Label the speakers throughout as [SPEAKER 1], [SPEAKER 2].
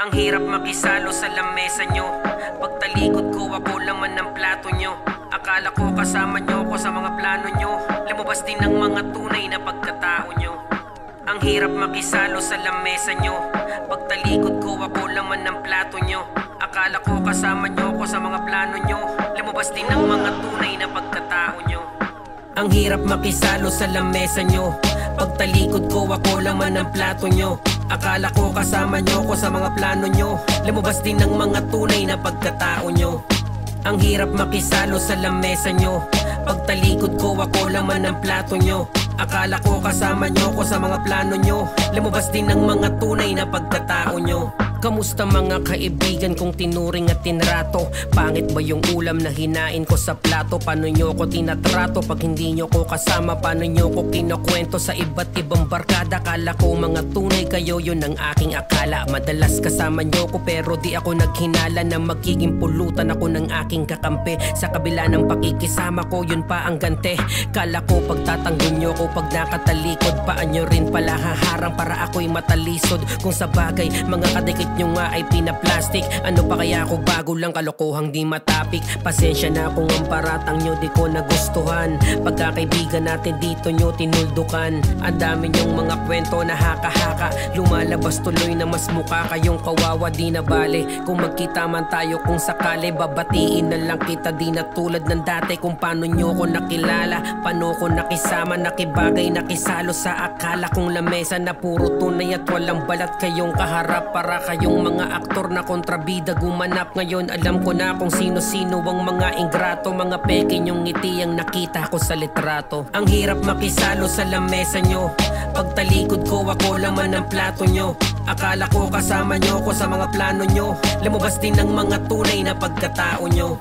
[SPEAKER 1] Ang hirap makisalo sa lamesa nyo. Pagtalikod ko ako laman ng plato nyo. Akala ko kasama nyo ko sa mga plano nyo. Lumabas din ang mga tunay na pagkatao nyo. Ang hirap makisalo sa lamesa nyo. Pagtalikod ko ako laman ng plato nyo. Akala ko kasama nyo ko sa mga plano nyo. Lumabas din ang mga tunay na pagkatao nyo. Ang hirap makisalo sa lamesa nyo. Pagtalikod ko ako laman ng plato nyo. Akala ko kasama nyo ko sa mga plano nyo. Lumabas din ang mga tunay na pagkatao nyo. Ang hirap makisalo sa lamesa nyo. Pagtalikod ko ako laman ng plato nyo. Akala ko kasama nyo ko sa mga plano nyo. Lumabas din ang mga tunay na pagkatao nyo. Kamusta mga kaibigan kong tinuring at tinrato? Pangit ba yung ulam na hinain ko sa plato? Paano nyo ko tinatrato pag hindi nyo ko kasama? Paano nyo ko kinukwento sa iba't ibang barkada? Kala ko mga tunay kayo, yun ang aking akala. Madalas kasama nyo ko pero di ako naghinala na magiging pulutan ako ng aking kakampi. Sa kabila ng pakikisama ko, yun pa ang gante. Kala ko pagtatanggol nyo ko pag nakatalikod, paan nyo rin pala haharang para ako'y matalisod. Kung sa bagay, mga kadikit nyo nga ay pinaplastic. Ano pa kaya ako bago lang, kalokohang di matapik. Pasensya na kung ang paratang nyo di ko nagustuhan. Pagkakaibigan natin dito nyo tinuldukan. Ang dami nyong mga kwento na haka-haka. Lumalabas tuloy na mas mukha kayong kawawa, di na bale. Kung magkita man tayo kung sakali, babatiin na lang kita, di na tulad ng dati. Kung paano nyo ko nakilala, paano ko nakisama, nakibagay, nakisalo sa akala kong lamesa na puro tunay at walang balat. Kayong kaharap para kayong mga aktor na kontrabida gumanap. Ngayon alam ko na kung sino-sino ang mga ingrato. Mga peke nyong ngiti ang nakita ko sa litrato. Ang hirap makisalo sa lamesa nyo. Pagtalikod ko ako laman ng plato nyo. Akala ko kasama nyo ko sa mga plano nyo. Lumabas din ang mga tunay na pagkatao nyo.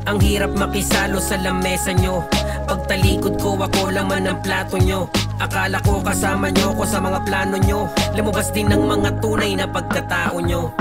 [SPEAKER 1] Ang hirap makisalo sa lamesa nyo. Pagtalikod ko ako laman ng plato nyo. Akala ko kasama nyo ko sa mga plano nyo. Lumabas din ang mga tunay na pagkatao nyo.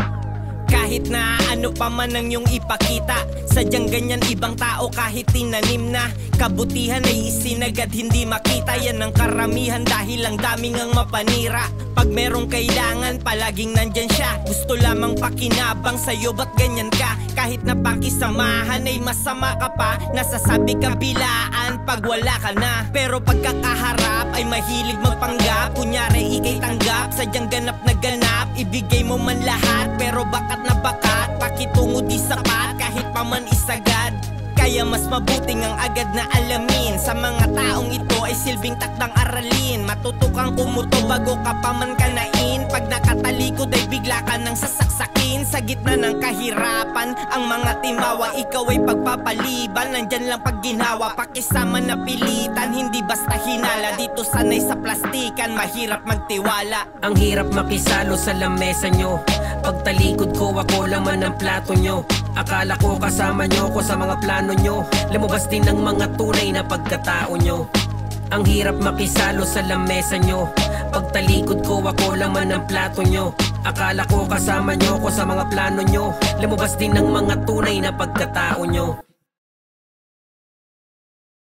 [SPEAKER 2] Kahit na ano pa man ang iyong ipakita, sadyang ganyan ibang tao kahit tinanim na. Kabutihan ay isinagad hindi makita. Yan ang karamihan dahil ang daming ang mapanira. Pag merong kailangan palaging nandyan siya. Gusto lamang pakinabang sa'yo, ba't ganyan ka? Kahit na pakisamahan ay masama ka pa. Nasasabi kabilaan pag wala ka na. Pero pagkakaharap ay mahilig magpanggap. Kunyari ikay tanggap, sadyang ganap na ganap. Ibigay mo man lahat pero bakat na bakat. Pakitungo di sapat kahit pa man isagad. Kaya mas mabuting ang agad na alamin. Sa mga taong ito ay silbing takdang aralin. Matuto kang kumuto bago ka pa man kanain. Pag nakatalikod ay bigla ka nang sasaksakin. Sa gitna ng kahirapan ang mga timawa, ikaw ay pagpapaliban. Nandyan lang pag ginawa, pakisama na pilitan. Hindi basta hinala, dito sanay sa plastikan. Mahirap magtiwala.
[SPEAKER 1] Ang hirap makisalo sa lamesa nyo. Pagtalikod ko ako laman ng plato nyo. Akala ko kasama nyo ko sa mga plano nyo. Lumabas din ang mga tunay na pagkatao nyo. Ang hirap makisalo sa lamesa nyo. Pagtalikod ko ako laman ng plato nyo. Akala ko kasama nyo ko sa mga plano nyo. Lumabas din ang mga tunay na pagkatao nyo.